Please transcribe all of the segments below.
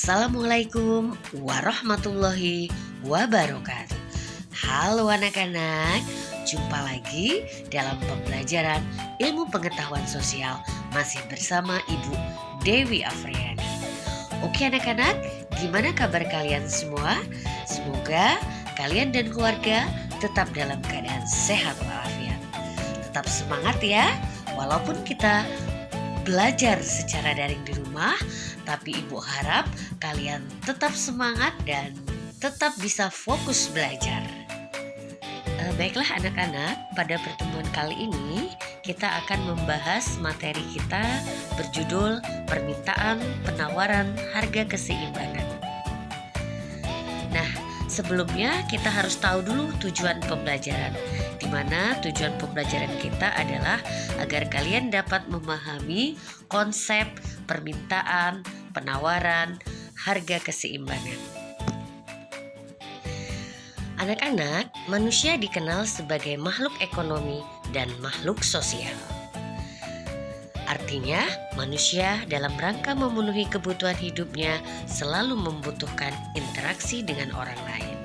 Assalamualaikum warahmatullahi wabarakatuh. Halo anak-anak, jumpa lagi dalam pembelajaran ilmu pengetahuan sosial masih bersama Ibu Dewi Afriani. Oke anak-anak, gimana kabar kalian semua? Semoga kalian dan keluarga tetap dalam keadaan sehat walafiat. Tetap semangat ya, walaupun kita belajar secara daring di rumah, tapi Ibu harap kalian tetap semangat dan tetap bisa fokus belajar. Baiklah anak-anak, pada pertemuan kali ini kita akan membahas materi kita berjudul Permintaan, Penawaran, Harga Keseimbangan. Nah, sebelumnya kita harus tahu dulu tujuan pembelajaran, di mana tujuan pembelajaran kita adalah agar kalian dapat memahami konsep permintaan, penawaran, harga keseimbangan. Anak-anak, manusia dikenal sebagai makhluk ekonomi dan makhluk sosial. Artinya, manusia dalam rangka memenuhi kebutuhan hidupnya selalu membutuhkan interaksi dengan orang lain.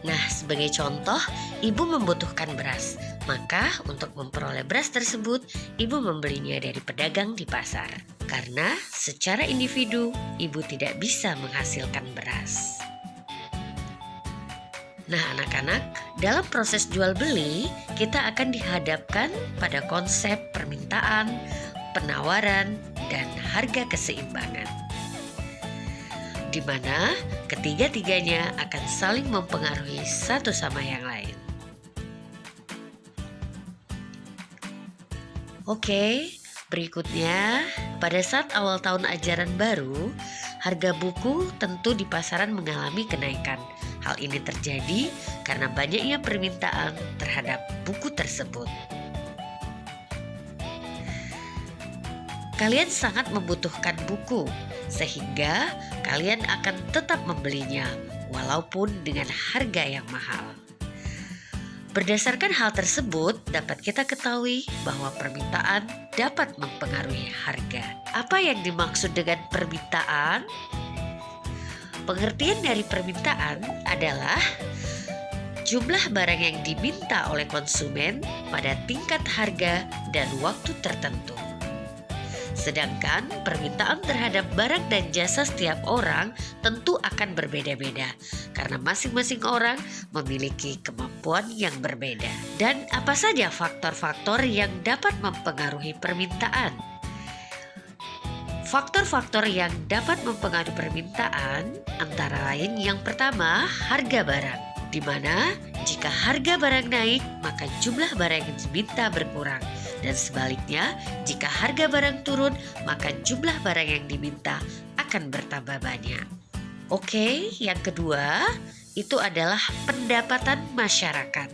Nah, sebagai contoh, ibu membutuhkan beras. Maka untuk memperoleh beras tersebut, ibu membelinya dari pedagang di pasar. Karena secara individu, ibu tidak bisa menghasilkan beras. Nah anak-anak, dalam proses jual beli, kita akan dihadapkan pada konsep permintaan, penawaran, dan harga keseimbangan, di mana ketiga-tiganya akan saling mempengaruhi satu sama yang lain. Oke, berikutnya, pada saat awal tahun ajaran baru, harga buku tentu di pasaran mengalami kenaikan. Hal ini terjadi karena banyaknya permintaan terhadap buku tersebut. Kalian sangat membutuhkan buku, sehingga kalian akan tetap membelinya walaupun dengan harga yang mahal. Berdasarkan hal tersebut, dapat kita ketahui bahwa permintaan dapat mempengaruhi harga. Apa yang dimaksud dengan permintaan? Pengertian dari permintaan adalah jumlah barang yang diminta oleh konsumen pada tingkat harga dan waktu tertentu. Sedangkan permintaan terhadap barang dan jasa setiap orang tentu akan berbeda-beda karena masing-masing orang memiliki kemampuan yang berbeda. Dan apa saja faktor-faktor yang dapat mempengaruhi permintaan? Faktor-faktor yang dapat mempengaruhi permintaan antara lain yang pertama, harga barang. Di mana jika harga barang naik, maka jumlah barang yang diminta berkurang. Dan sebaliknya, jika harga barang turun, maka jumlah barang yang diminta akan bertambah banyak. Oke, yang kedua, itu adalah pendapatan masyarakat,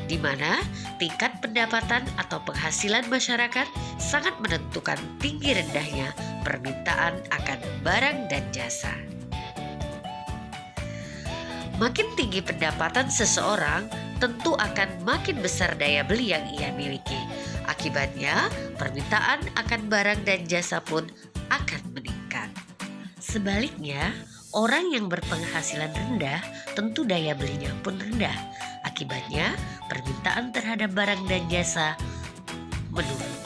di mana tingkat pendapatan atau penghasilan masyarakat sangat menentukan tinggi rendahnya permintaan akan barang dan jasa. Makin tinggi pendapatan seseorang, tentu akan makin besar daya beli yang ia miliki. Akibatnya, permintaan akan barang dan jasa pun akan meningkat. Sebaliknya, orang yang berpenghasilan rendah, tentu daya belinya pun rendah. Akibatnya, permintaan terhadap barang dan jasa menurun.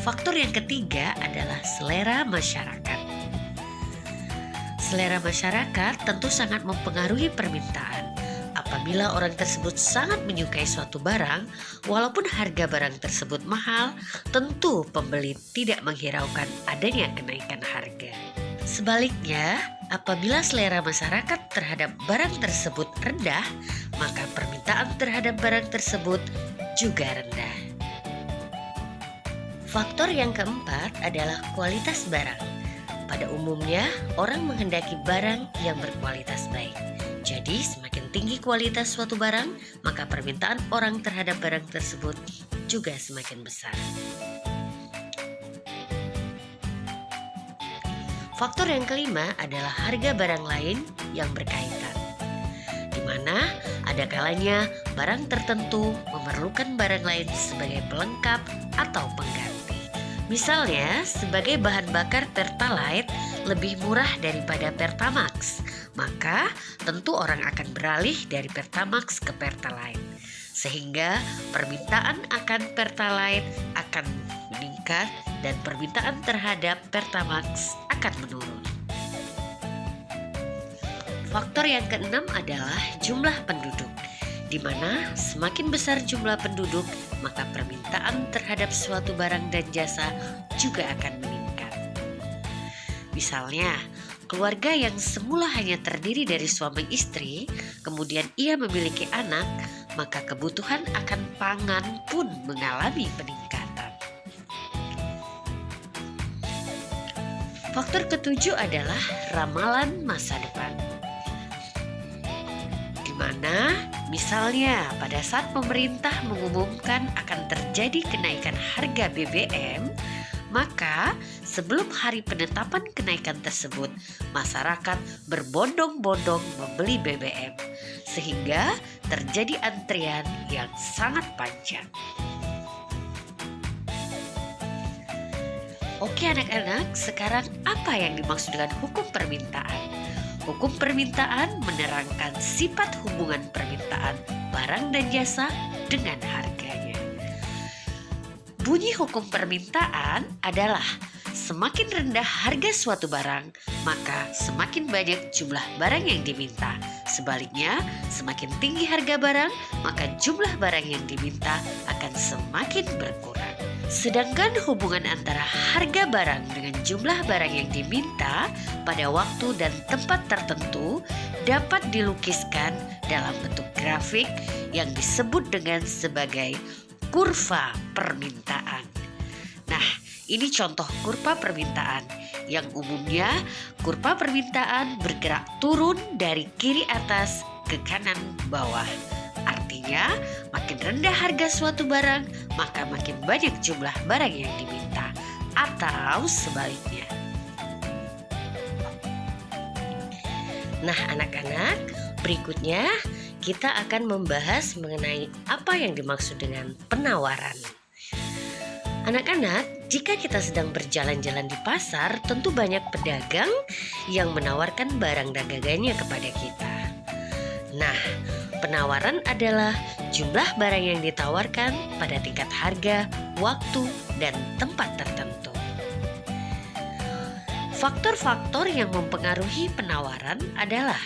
Faktor yang ketiga adalah selera masyarakat. Selera masyarakat tentu sangat mempengaruhi permintaan. Apabila orang tersebut sangat menyukai suatu barang, walaupun harga barang tersebut mahal, tentu pembeli tidak menghiraukan adanya kenaikan harga. Sebaliknya, apabila selera masyarakat terhadap barang tersebut rendah, maka permintaan terhadap barang tersebut juga rendah. Faktor yang keempat adalah kualitas barang. Pada umumnya, orang menghendaki barang yang berkualitas baik. Jadi, semakin tinggi kualitas suatu barang, maka permintaan orang terhadap barang tersebut juga semakin besar. Faktor yang kelima adalah harga barang lain yang berkaitan, di mana ada kalanya barang tertentu memerlukan barang lain sebagai pelengkap atau pengganti. Misalnya, sebagai bahan bakar Pertalite lebih murah daripada Pertamax, maka tentu orang akan beralih dari Pertamax ke Pertalite. Sehingga permintaan akan Pertalite akan meningkat dan permintaan terhadap Pertamax akan menurun. Faktor yang keenam adalah jumlah penduduk, di mana semakin besar jumlah penduduk, maka permintaan terhadap suatu barang dan jasa juga akan meningkat. Misalnya, keluarga yang semula hanya terdiri dari suami istri, kemudian ia memiliki anak, maka kebutuhan akan pangan pun mengalami peningkatan. Faktor ketujuh adalah ramalan masa depan. Mana misalnya pada saat pemerintah mengumumkan akan terjadi kenaikan harga BBM, maka sebelum hari penetapan kenaikan tersebut, masyarakat berbondong-bondong membeli BBM, sehingga terjadi antrian yang sangat panjang. Oke anak-anak, sekarang apa yang dimaksud dengan hukum permintaan? Hukum permintaan menerangkan sifat hubungan permintaan barang dan jasa dengan harganya. Bunyi hukum permintaan adalah semakin rendah harga suatu barang, maka semakin banyak jumlah barang yang diminta. Sebaliknya, semakin tinggi harga barang, maka jumlah barang yang diminta akan semakin berkurang. Sedangkan hubungan antara harga barang dengan jumlah barang yang diminta pada waktu dan tempat tertentu dapat dilukiskan dalam bentuk grafik yang disebut dengan sebagai kurva permintaan. Nah, ini contoh kurva permintaan yang umumnya kurva permintaan bergerak turun dari kiri atas ke kanan bawah. Artinya, makin rendah harga suatu barang, maka makin banyak jumlah barang yang diminta, atau sebaliknya. Nah, anak-anak, berikutnya kita akan membahas mengenai apa yang dimaksud dengan penawaran. Anak-anak, jika kita sedang berjalan-jalan di pasar, tentu banyak pedagang yang menawarkan barang dagangannya kepada kita. Nah, penawaran adalah jumlah barang yang ditawarkan pada tingkat harga, waktu, dan tempat tertentu. Faktor-faktor yang mempengaruhi penawaran adalah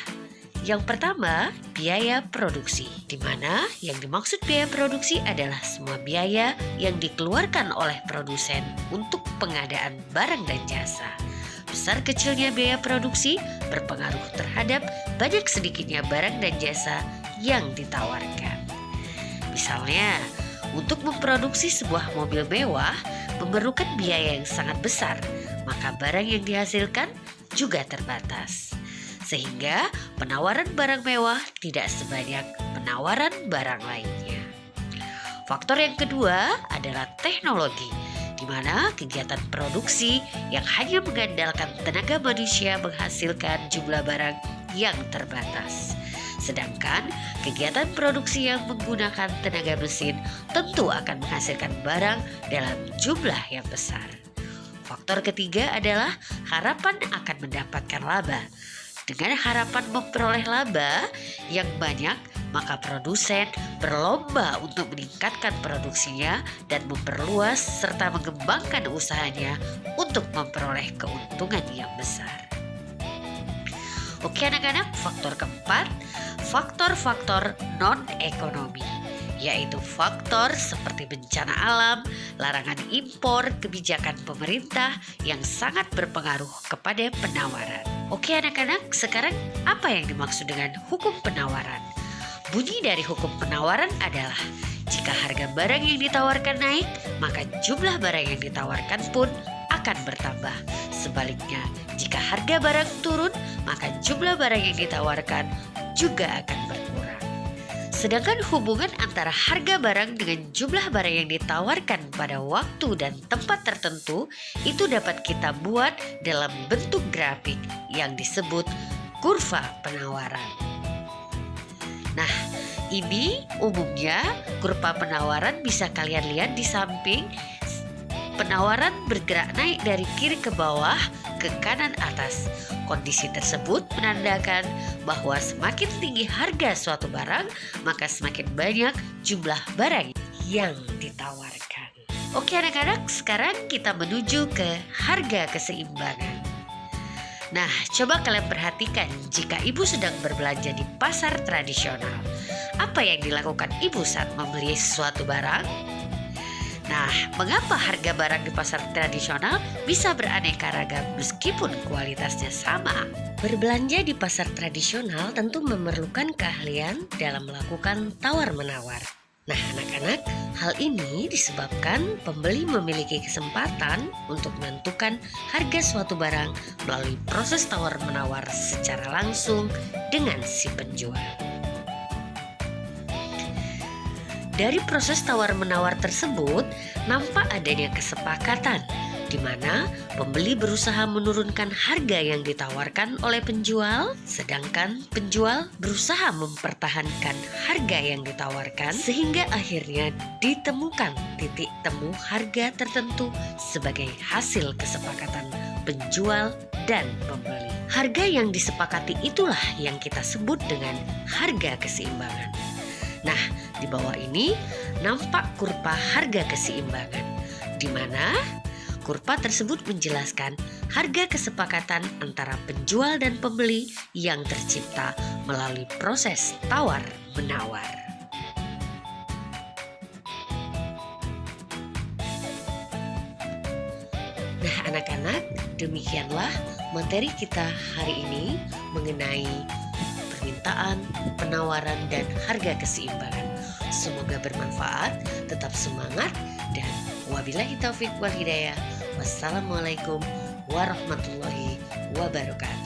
yang pertama, biaya produksi, di mana yang dimaksud biaya produksi adalah semua biaya yang dikeluarkan oleh produsen untuk pengadaan barang dan jasa. Besar kecilnya biaya produksi berpengaruh terhadap banyak sedikitnya barang dan jasa yang ditawarkan. Misalnya, untuk memproduksi sebuah mobil mewah memerlukan biaya yang sangat besar, maka barang yang dihasilkan juga terbatas. Sehingga penawaran barang mewah tidak sebanyak penawaran barang lainnya. Faktor yang kedua adalah teknologi, di mana kegiatan produksi yang hanya mengandalkan tenaga manusia menghasilkan jumlah barang yang terbatas. Sedangkan kegiatan produksi yang menggunakan tenaga mesin tentu akan menghasilkan barang dalam jumlah yang besar. Faktor ketiga adalah harapan akan mendapatkan laba. Dengan harapan memperoleh laba yang banyak, maka produsen berlomba untuk meningkatkan produksinya dan memperluas serta mengembangkan usahanya untuk memperoleh keuntungan yang besar. Oke anak-anak, faktor keempat, faktor-faktor non-ekonomi, yaitu faktor seperti bencana alam, larangan impor, kebijakan pemerintah yang sangat berpengaruh kepada penawaran. Oke anak-anak, sekarang apa yang dimaksud dengan hukum penawaran? Bunyi dari hukum penawaran adalah jika harga barang yang ditawarkan naik, maka jumlah barang yang ditawarkan pun akan bertambah. Sebaliknya, jika harga barang turun, maka jumlah barang yang ditawarkan juga akan berkurang. Sedangkan hubungan antara harga barang dengan jumlah barang yang ditawarkan pada waktu dan tempat tertentu itu dapat kita buat dalam bentuk grafik yang disebut kurva penawaran. Nah, ini umumnya kurva penawaran bisa kalian lihat di samping penawaran bergerak naik dari kiri ke bawah ke kanan atas. Kondisi tersebut menandakan bahwa semakin tinggi harga suatu barang, maka semakin banyak jumlah barang yang ditawarkan. Oke anak-anak, sekarang kita menuju ke harga keseimbangan. Nah, coba kalian perhatikan jika ibu sedang berbelanja di pasar tradisional. Apa yang dilakukan ibu saat membeli sesuatu barang? Nah, mengapa harga barang di pasar tradisional bisa beraneka ragam meskipun kualitasnya sama? Berbelanja di pasar tradisional tentu memerlukan keahlian dalam melakukan tawar-menawar. Nah, anak-anak, hal ini disebabkan pembeli memiliki kesempatan untuk menentukan harga suatu barang melalui proses tawar-menawar secara langsung dengan si penjual. Dari proses tawar-menawar tersebut, nampak adanya kesepakatan di mana pembeli berusaha menurunkan harga yang ditawarkan oleh penjual, sedangkan penjual berusaha mempertahankan harga yang ditawarkan sehingga akhirnya ditemukan titik temu harga tertentu sebagai hasil kesepakatan penjual dan pembeli. Harga yang disepakati itulah yang kita sebut dengan harga keseimbangan. Nah, di bawah ini nampak kurva harga keseimbangan, di mana kurva tersebut menjelaskan harga kesepakatan antara penjual dan pembeli yang tercipta melalui proses tawar-menawar. Nah, anak-anak, demikianlah materi kita hari ini mengenai permintaan, penawaran, dan harga keseimbangan. Semoga bermanfaat, tetap semangat, dan wabillahi taufik wal hidayah. Wassalamualaikum warahmatullahi wabarakatuh.